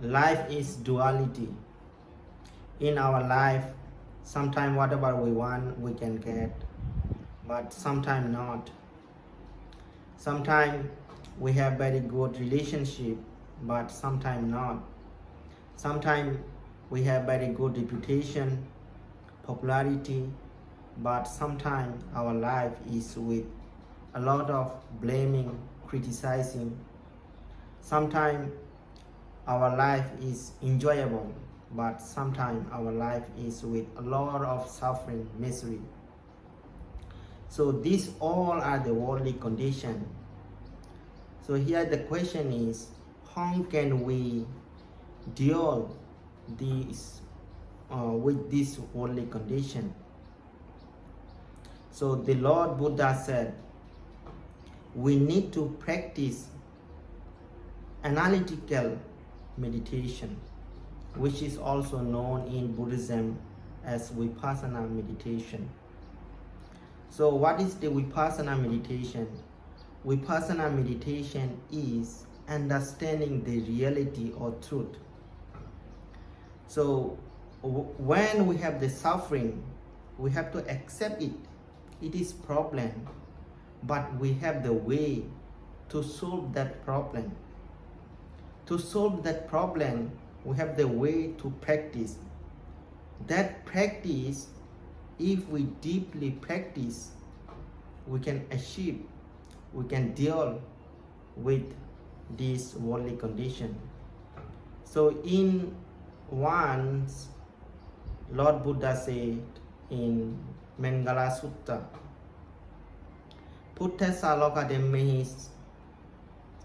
Life is duality. In our life, sometimes whatever we want we can get, but sometimes not. Sometimes we have very good relationship, but sometimes not. Sometimes we have very good reputation, popularity, but sometimes our life is with a lot of blaming, criticizing. Sometimes our life is enjoyable, but sometimes our life is with a lot of suffering, misery. So these all are the worldly condition. So here the question is, how can we deal with this worldly condition? So the Lord Buddha said, we need to practice analytical meditation, which is also known in Buddhism as Vipassana meditation. So what is the Vipassana meditation? Vipassana meditation is understanding the reality or truth. So when we have the suffering, we have to accept it. It is problem, but we have the way to solve that problem. To solve that problem, we have the way to practice. That practice, if we deeply practice, we can achieve, we can deal with this worldly condition. So in once, Lord Buddha said in Mangala Sutta, Puttha Saloka Demehis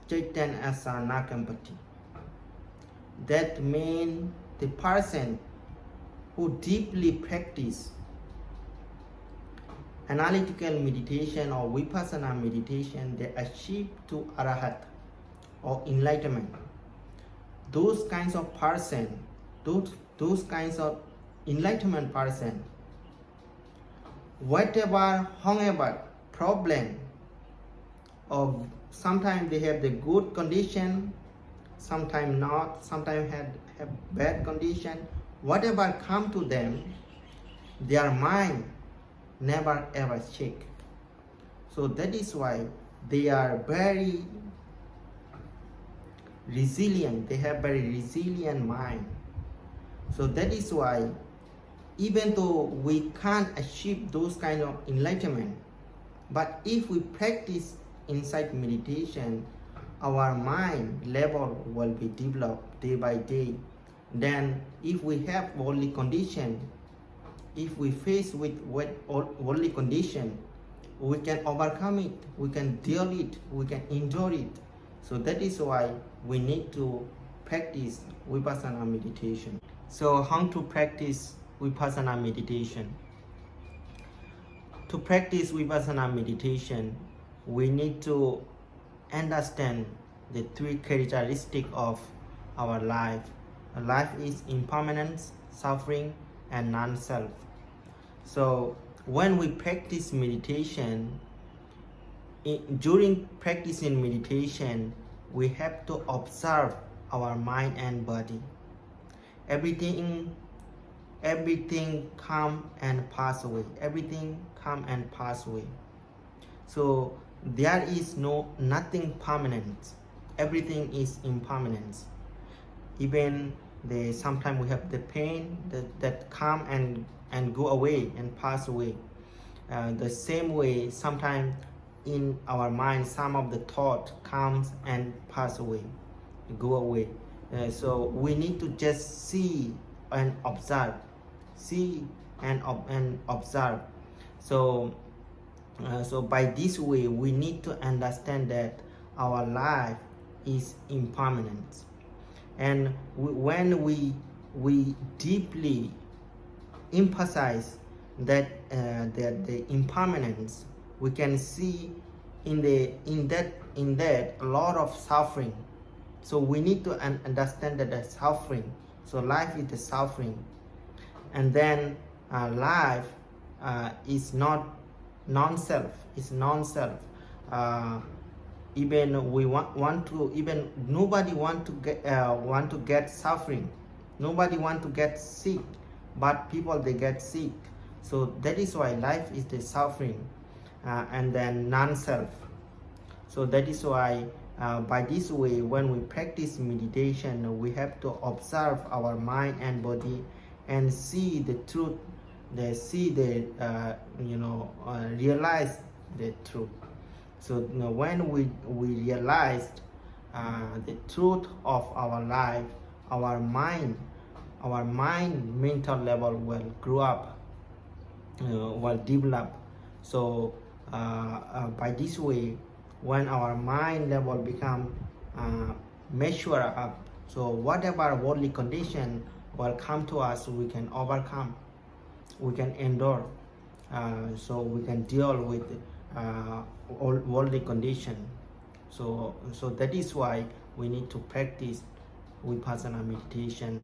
Chaitan Asana Kampati. That means the person who deeply practice analytical meditation or Vipassana meditation, they achieve to Arahat or enlightenment. Those kinds of person, those kinds of enlightenment person, whatever, however, problem, or sometimes they have the good condition, sometimes not, sometimes have bad condition, whatever come to them, their mind never ever shake. So that is why they are very resilient, they have very resilient mind. So that is why even though we can't achieve those kind of enlightenment, but if we practice insight meditation, our mind level will be developed day by day. Then if we have worldly condition, if we face with worldly condition, we can overcome it, we can deal it, we can endure it. So that is why we need to practice Vipassana meditation. So how to practice Vipassana meditation? To practice Vipassana meditation, we need to understand the three characteristics of our life. Life is impermanence, suffering, and non-self. So when we practice meditation, during practicing meditation, we have to observe our mind and body. Everything come and pass away. Everything come and pass away. So there is nothing permanent. Everything is impermanent. Even sometimes we have the pain that come and go away and pass away. The same way, sometimes in our mind, some of the thought comes and pass away, go away. So we need to just see and observe, see and observe. So by this way, we need to understand that our life is impermanent. And when we deeply emphasize that the impermanence, we can see in that a lot of suffering. So we need to understand that the suffering. So life is the suffering, and then life is not non-self. It's non-self. even we want to, even nobody want to get suffering, nobody want to get sick, but people they get sick. So that is why life is the suffering, and then non-self. So that is why by this way, when we practice meditation, we have to observe our mind and body and see the truth, see the realize the truth. So when we realized the truth of our life, our mind mental level will grow up, will develop. So by this way, when our mind level become mature up, so whatever worldly condition will come to us, we can overcome, we can endure, so we can deal with all worldly condition. So that is why we need to practice vipassana meditation.